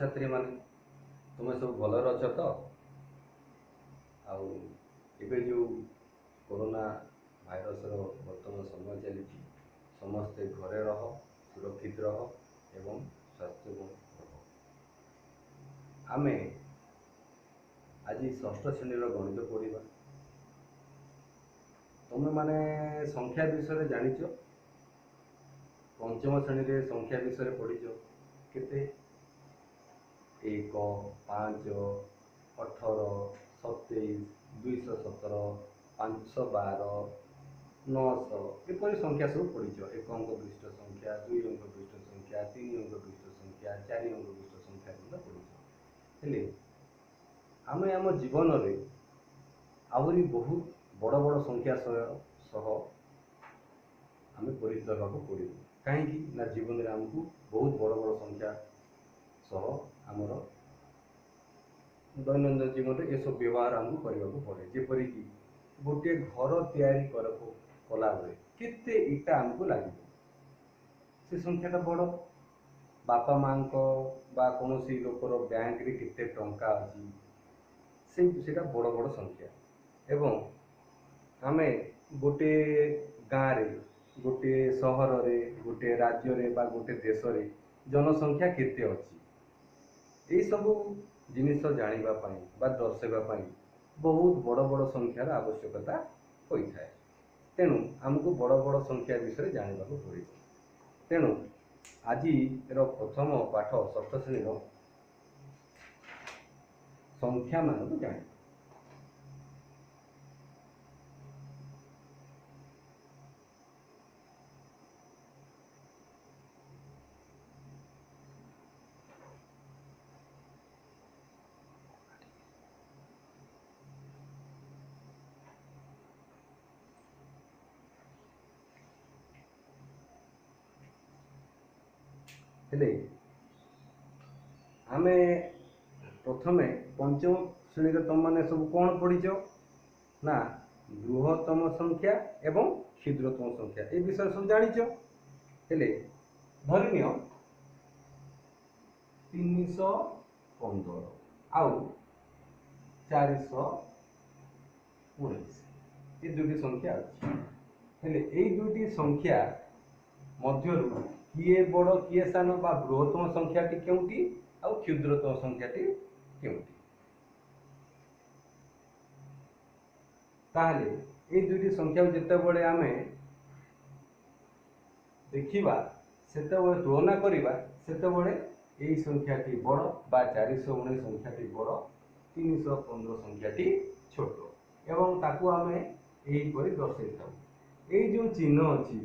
छात्री माने तुम सब भलर अछ तो आउ एबे जो कोरोना भाइरस बर्तमान समय चली समस्ते घरे रह सुरक्षित रह एवं स्वास्थ्यवान रह। आमे आज षष्ठ श्रेणी गणित पढ़ा तुम माने संख्या विषय जानिच पंचम श्रेणी रे संख्या विषय पढ़ीच केते 1 5 18 27 217 512 900 एपरी संख्या सब पढ़ीच। 1 अंक विशिष्ट संख्या 2 अंक विशिष्ट संख्या 3 अंक विशिष्ट संख्या 4 अंक विशिष्ट संख्या पढ़ीच। हेले आमे आम जीवन रे आहरी बहुत बड़ बड़ संख्या सह आमे परिचित होगा पड़ो कहीं ना जीवन में आमको बहुत बड़ बड़ संख्या सह आमर दैनंदिन जीवन में यह सब व्यवहार आमको करने को पड़े। जेपरी कि गोटे घर तैयारी कला बेले केते इटा आमको लगे से संख्याटा बड़ बापा माँ बा कौन लोकर बैंक रे केते टंका अच्छी से बड़ बड़ संख्या एवं आमे गोटे गाँव रे गोटे सहर रे गोटे राज्य रे बा गोटे देश रे जनसंख्या केते अच्छी यही सब जिनिस जानिबा पई बा दर्शाइबा पई बहुत बड़ बड़ संख्यार आवश्यकता होता है। तेणु आमको बड़ बड़ संख्या विषय जानिबा को पड़े। तेणु आज प्रथम पाठ षष्ठ श्रेणी संख्या मान जान आमे प्रथमे पंचम श्रेणी तुम मैंने सब कौन पढ़ीच ना बृहत्तम संख्या एवं क्षुद्रतम संख्या ये विषय सब जानिच। हेले धरिनिय 315 आउ 419 ये दुटी संख्या अच्छी। हेले ये दुटी संख्या मध्यरु किए बड़ किए सान बा बृहत्तम संख्याटी केउटी आउ क्षुद्रतम संख्याटी केउटी ताहले ए दुटी संख्या जेते बड़े आमे देखिबा सेते बड़े तुलना करिबा सेते बड़े एई संख्याटी बड़ बा 419 संख्याटी बड़ 315 संख्याटी छोट एवं ताकू आमे एई परि दर्शाइ थाउ। एई जो चिन्ह अछि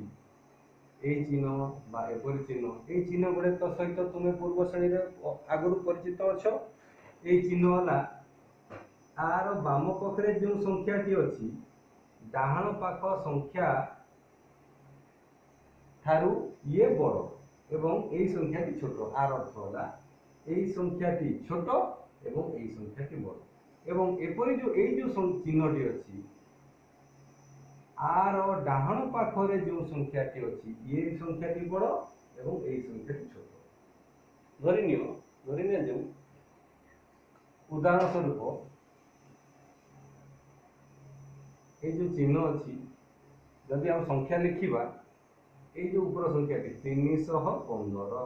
एई चिन्ह बा एपरि चिन्ह एई चिन्ह गुडे तो सहित तुमे पूर्व श्रेणी रे आगुरु परिचित अछो। एई चिन्ह हला आर बाम पखरे जो संख्याटी अछि डाहाण पाख संख्या थारु ये बड़ एवं एई संख्याटी छोट आर अर्थ हला एई संख्याटी छोट एवं एई संख्याटी बड़ एवं एपरि जो एई जो चिन्हटी अछि आर डाहाण पाखरे जो संख्याटी अछि ये संख्याटी बड़ एवं एई संख्याटी छोट। धरिनिय जो उदाहरण स्वरूप ये जो चिन्ह अच्छी जदि हम संख्या लिखिबा ये जो ऊपर संख्याटी 315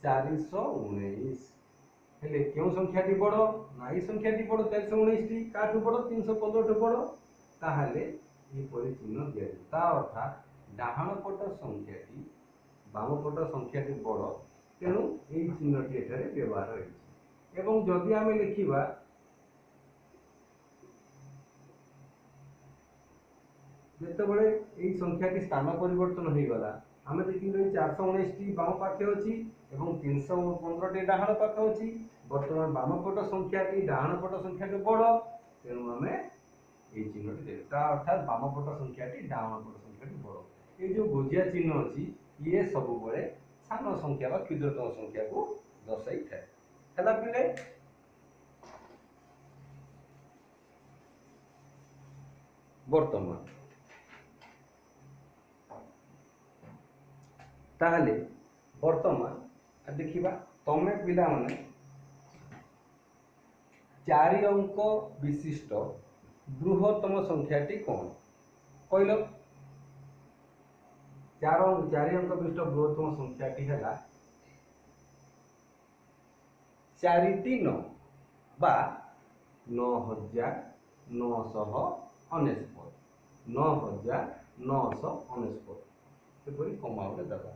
419 हेले क्यों संख्याटी बड़ ना ये संख्याटी बड़ 419 टी काठू बड़ 315 ठू बड़ ताहाले ये परि चिन्ह दिया ता अर्थात डाहाण पट संख्याटी बाम पट संख्याटी बड़ तेणु ये चिन्हटी एठारे व्यवहार होइछि। एवं जदि आमे लिखिबा जेतेबेले एई संख्याटी स्थान परिवर्तन हो गला आमे देखिले 419 टी बाम पाखे अछि एवं 315 टी डाहाण पाखे अछि वर्तमान बाम पट संख्याटी डाहाण पट संख्याटी बड़ तेणु आमे एई चिन्हटी देले ता अर्थात बाम पट संख्याटी डाहाण पट संख्याटी बड़। ए जो गोजिया चिन्ह अछि ये सब बळे सान संख्या बा क्षुद्रतम संख्या को दर्शाई थाए। हला पिले वर्तमान ताहले वर्तमान देखिबा तमे पिला माने 4 अंक विशिष्ट बृहत्तम संख्याटी कौन कहल। 4 अंक विशिष्ट बृहत्तम संख्याटी है 4टी 9 बा 9999 9999 एपरी कमा गोटे दबा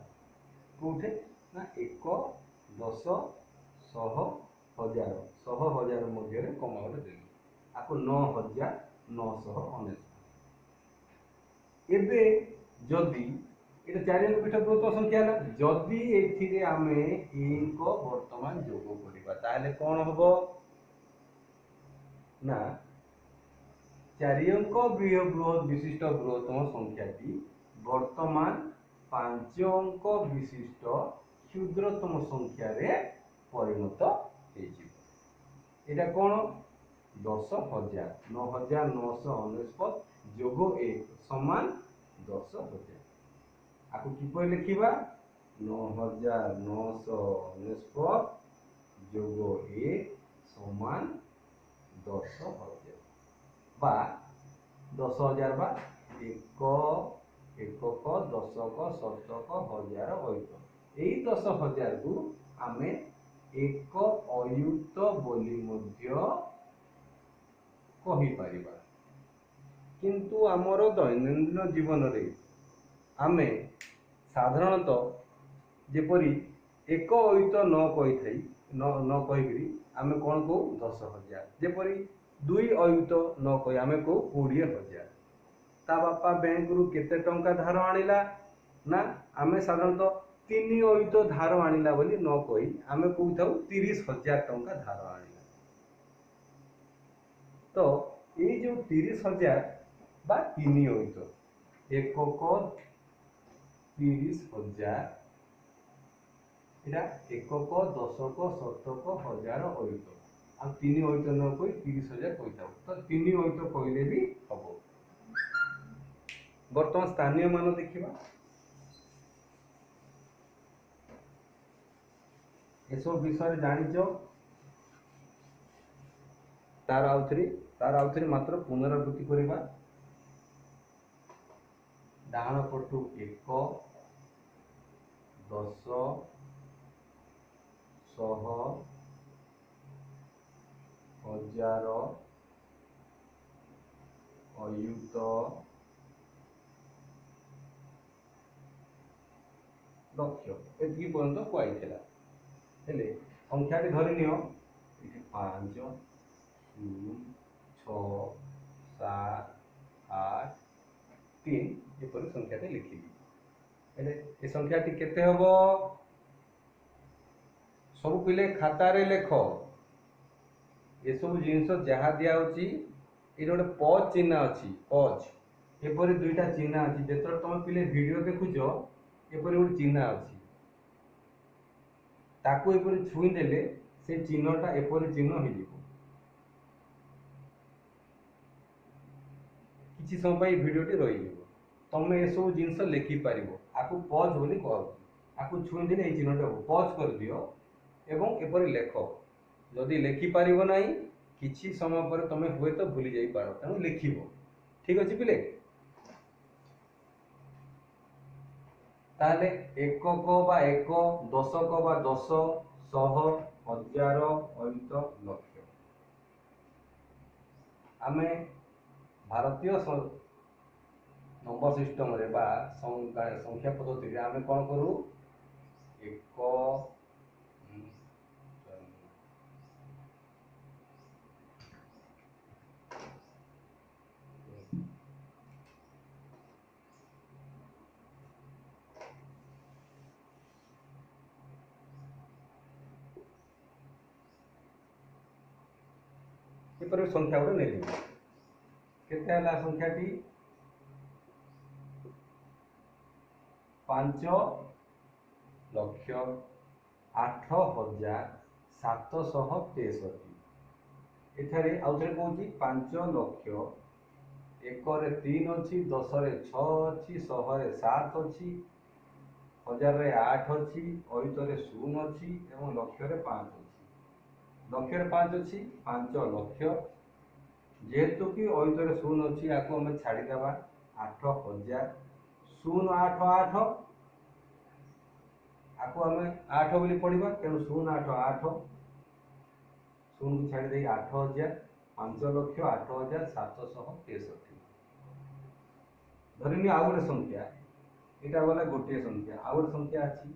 कौटे ना 1 10 100 1000 मध्य कमा गोटे देली आपको 9999 एबे जदि এটা 4 अंक पीठ बृहत्तम संख्या है जदि एथिरे आमे एक वर्तमान जोग करिबा ताले कोन हबो ना 4 अंक बृहत विशिष्ट बृहत्तम संख्याटी वर्तमान 5 अंक विशिष्ट क्षुद्रतम संख्या रे परिणत हेजिबो। एटा कोन 10000 9999 जोग 1 समान 10000 आपको किपर लिखा 9999 जोग 1 समान 10000 बा 10000 बा 1 एकक 10क 100क 1000 अयुत यही 10000 को आमे एक अयुत बोली मध्य कहि परिबा किंतु आमर दैनंदिन जीवन रे आमे साधारणतः जेपरी एक अयुत न कही थई न कहीकरी आमे कौन को 10000 जेपरी 2 अयुत न कही आमे को 20000 ता बापा बैंक रु केते टंका धार आनिला ना आमे साधारणतः 3 अयुत धार आनिला बोली न कही आमे को थाउ 30000 टंका धार आनिला तो ये जो 30000 बा 3 अयुत एकक 30000 एटा एकक 10क 100क 1000 अयुत आ 3 अयुत न कोई 30000 कहि थाउ तो 3 अयुत कहले भी हबो। वर्तमान स्थानीय मान देखिबा ए सब विषय जानिचो तार आउथरी मात्र पुनरावृत्ति करिबा डाहाण पटु 1 10 100 1000 अयुत लक्ष्य एति पर्यंत कुआइथिला हेले संख्याटी धरि नियो 5 0 6 7 8 3 एपरि संख्याटी लिखिबी हेले ए संख्याटी केते हबो सब पिले खाता रे लेखो ये सब जिनस जहा दिया होची ए गोटे पज चिन्ह अछि पज एपरि दुईटा चिन्ह अछि जेतर तुम पिले वीडियो देखुचो एपरि गोटे चिन्ह अछि ताकू एपरि छुई देले से चिन्हटा एपरि चिन्ह हो जिवो किछि समय पई वीडियोटी रहि जिवो तमे ए सब जिनस लिखि पारिबो आकू पज बोली कहू आकू छुई देले ए चिन्हटा पज कर दियो एवं एपरि लेख जदि लिखि पारिबो नाही किछि समय पर तमे हुए तो भूली जाई पारो तेणु लिखिबो ठीक अछि पिले ताले एकक बा 1 10क बा 10 100 1000 अयुत लक्ष्य आमे भारतीय नंबर सिस्टम रे बा संख्या पद्धति रे आमे कोन करू 1 एपर संख्या गोटे नहीं केते हला संख्याटी 5 लक्ष 8763 एठारे आउथरे कहूची 5 लक्ष 1 रे 3 अछि 10 रे 6 अछि 100 रे 7 अछि हजारे 8 अच्छी अयुतरे 0 अच्छी एवं लक्षरे 5 अच्छी लक्षरे 5 अच्छी 5 लक्ष जेहेतु कि अयुतरे 0 अच्छी या आम छाड़ीदेवा 8000 0 8 8 आपको आम 8 बोली पढ़ा तेणु 0 8 8 0 को छाड़ी दे 8000 5 लक्ष 8763 धरनी आउ गोटे संख्या यहाँ गला गोटे संख्या आउ गोटे संख्या अच्छी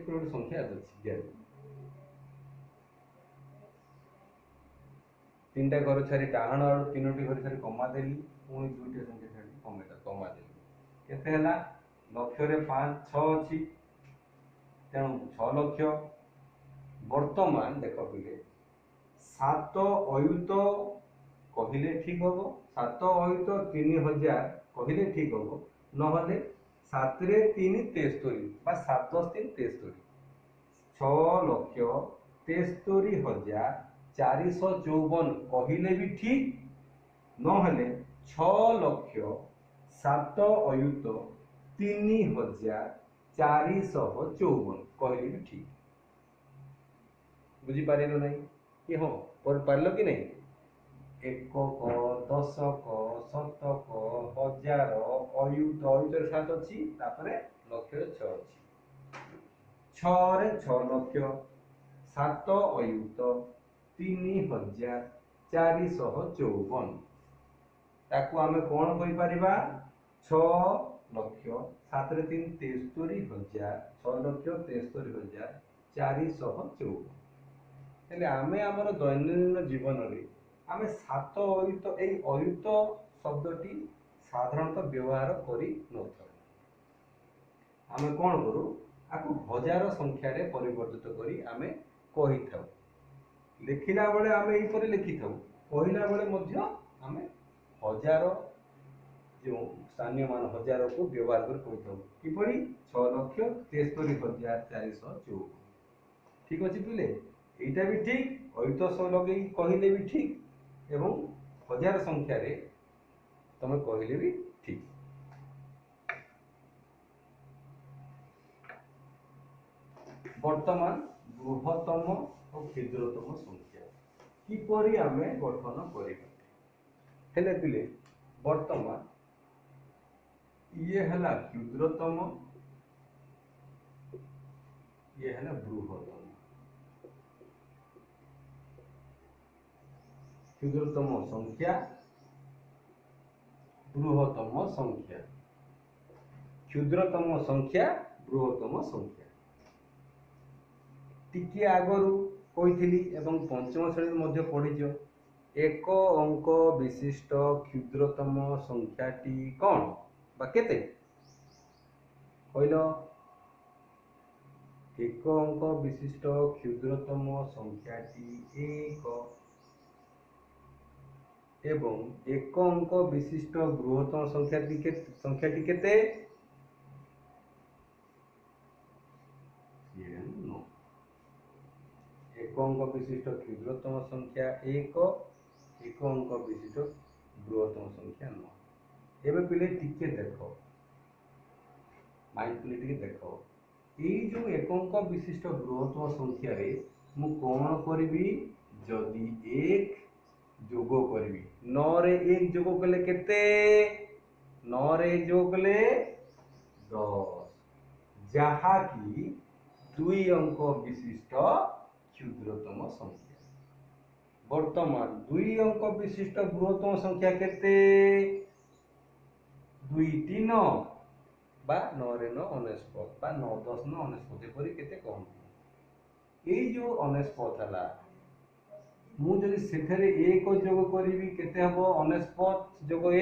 गोटे संख्या अच्छी तीन टा घर छाड़ी डाण आड़ तीनो घर छाड़ी कमा देली पुणी दुईटा संख्या छाड़ी कमा देली केते लक्षरे 5 6 अच्छी तेणु 6 लक्ष वर्तमान देख पिले 7 अयुत कहले ठीक हम 7 अयुत 3000 कहले ठीक हम नहले 7 रे 3 73 बा 7 10 3 73 6 लक्ष 73,454 कहले भी ठीक नहले 6 लक्ष 7 अयुत 3,454 कहले भी ठीक बुझीपार ना कि हाँ पार कि नहीं एकक दशक शतक हजार अयुत अयुत 7 अच्छी लक्ष 6 अच्छी 6 रे 6 लक्ष 7 अयुत 3,454 ताकू आमे कौन कहि परिबा 6 लक्ष 7 रे 3 73,000 6 लक्ष 73,454 हेले आमे हमर दैनंदिन जीवन रे आमे 7 अयुत ए अयुत शब्दटी साधारणतः व्यवहार करी नथाउ आमे कौन करू आकु हजार संख्या रे परिवर्तित करी आमे कहि थाउ लिखिला बेले आमे एई परे लिखि थाउ कहिला बेले मध्य आमे हजार जो स्थानीय मान हजार को व्यवहार कर कहि थाउ किपरि 6 लक्ष 73,454 ठीक अछि पिले एटा भी ठीक अयुत सह लगे कहले भी ठीक एवं हजार संख्या रे तमे कहले भी ठीक वर्तमान बृहत्तम और क्षुद्रतम संख्या किपरि आमे गठन करिबा हेले पिले वर्तमान ये हला क्षुद्रतम ये हला बृहत्तम क्षुद्रतम संख्या बृहत्तम संख्या क्षुद्रतम संख्या बृहत्तम संख्या टिके आगरू कही एवं पंचम श्रेणी मध्य पढ़ीज एक अंक विशिष्ट क्षुद्रतम संख्याटी कौन बा केते कहल एक अंक विशिष्ट क्षुद्रतम संख्याटी एक एवं एक अंक विशिष्ट बृहत्तम संख्याटी केते एक अंक विशिष्ट क्षुद्रतम संख्या एक अंक विशिष्ट बृहत्तम संख्या 9 एबे पिले टिके देखो माइंड पिले टिके देखो एई जो एक अंक विशिष्ट बृहत्तम संख्या रे मु कोन करबी जदि एक जोग करबी 9 रे 1 जोग कले केते 9 रे 1 जोग कले 10 जहा कि 2 अंक विशिष्ट क्षुद्रतम संख्या वर्तमान 2 अंक विशिष्ट बृहत्तम संख्या केते 2 3 बा 9 रे 9 49 बा 9 10 9 49 एपरि केते कहंती एई जो 49 हला मु जदि सेठरे 1 जोग करिवि केते हबो 49 जोग 1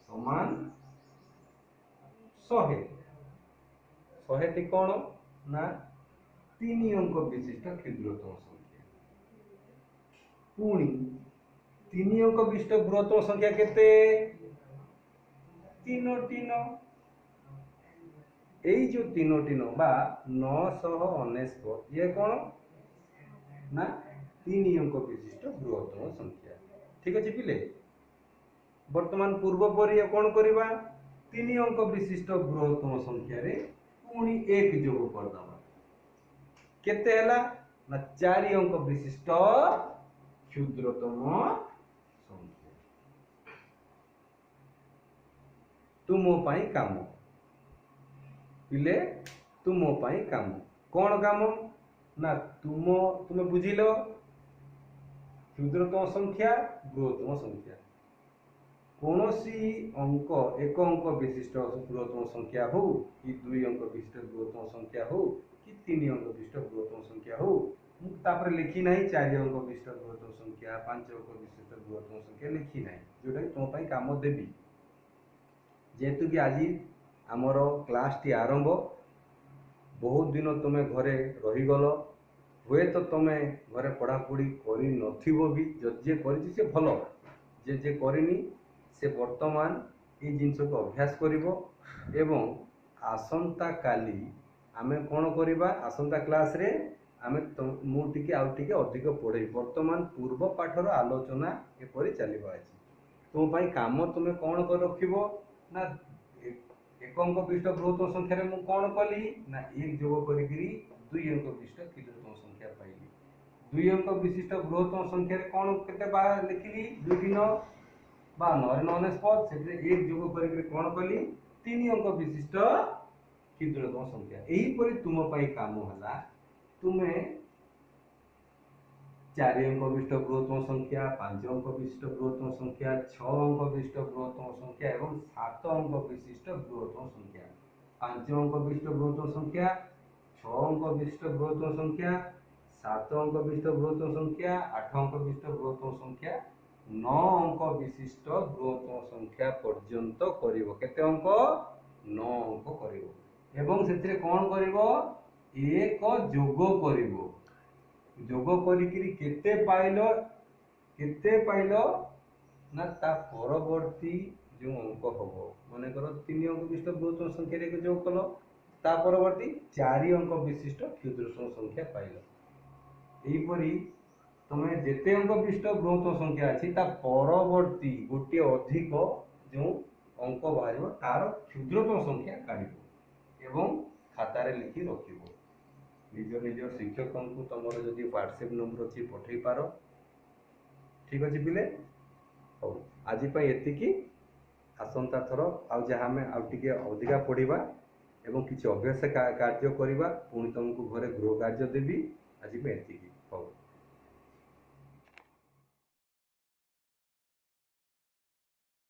समान 100 100 टी कोन ना 3 अंक विशिष्ट क्षुद्रतम संख्या पुणी 3 अंक विशिष्ट बृहत्तम संख्या केते 3 3 एई जो 3 3 बा 949 ये कोन ना तीन अंक विशिष्ट बृहत्तम संख्या। ठीक अच्छे पिले वर्तमान पूर्व परि कौन करवा तीन अंक विशिष्ट बृहत्तम संख्या रे पुणी एक जोग करदबा केते हला ना 4 अंक विशिष्ट क्षुद्रतम संख्या। तुमो पाई काम पिले तुमो पाई काम कौन काम ना तुम बुझिल क्षुद्रतम संख्या बृहत्तम संख्या कौनसी अंक एक अंक विशिष्ट बृहत्तम संख्या हो कि 2 अंक विशिष्ट बृहत्तम संख्या हो कि 3 अंक विशिष्ट बृहत्तम संख्या हो तापर लिखी ना 4 अंक विशिष्ट बृहत्तम संख्या 5 अंक विशिष्ट बृहत्तम संख्या लिखी ना जोटा तुम पाई काम देवी जेहेतु कि आज आमर क्लास टी आरंभ बहुत दिन तुम घरे रहीगल हुए तो तुम घरे पढ़ापढ़ी कर भी जे करी से भल जे करनी से वर्तमान ये जिनस को अभ्यास करिवो एवं आसंता काली आमे कौन करवा आसंता क्लास रे आमे मु टिके आउ टिके अधिक पढ़े वर्तमान पूर्व पाठर आलोचना एपरी चलिबा अछि तुम पाई काम तुम कौन कर रखिबो ना एक अंक विशिष्ट बृहत्तम संख्या रे मु कौन कली ना एक जोग करी 2 अंक विशिष्ट क्षुद्रतम संख्या पाइली 2 अंक विशिष्ट बृहत्तम संख्या रे कौन केते बार लिखिली 2 3 52 से एक जोग कर कौन कली 3 अंक विशिष्ट क्षुद्रतम संख्या यही परि तुम पाई काम हला तुमे 4 अंक विशिष्ट बृहत्तम संख्या 5 अंक विशिष्ट बृहत्तम संख्या 6 अंक विशिष्ट बृहत्तम संख्या एवं 7 अंक विशिष्ट बृहत्तम संख्या 5 अंक विशिष्ट बृहत्तम संख्या 6 अंक विशिष्ट बृहत्तम संख्या 7 अंक विशिष्ट बृहत्तम संख्या 8 अंक विशिष्ट बृहत्तम संख्या 9 अंक विशिष्ट बृहत्तम संख्या पर्यंत करिवो केते अंक 9 अंक करिवो एवं सेतिरे कोन करिवो एक जोग करिवो जोग करिकिरी केते पाइलो ना ता परवर्ती जो अंक हबो माने करो 3 अंक विशिष्ट बृहत्तम संख्या रे जोग कलो ता परवर्ती 4 अंक विशिष्ट क्षुद्रतम संख्या पाइलो एही परी तमे जेते अंक विशिष्ट बृहत्तम संख्या अछि ता परवर्ती गोटे अधिक जो अंक बाहरिबो तार क्षुद्रतम संख्या काढिबो एवं खाता रे लिखि रखिबो निज निज शिक्षक को तुमर जदि व्हाट्सएप नंबर अच्छी पठे पार ठीक अच्छे पिले हौ आज एतिकी आसंता थर आउ जहाँ आम आउ टिके अधिका पढ़ा एवं किसी अभ्यास कार्य करवा पुणी तुमको घरे गृह कार्य देवी आज एतिकी।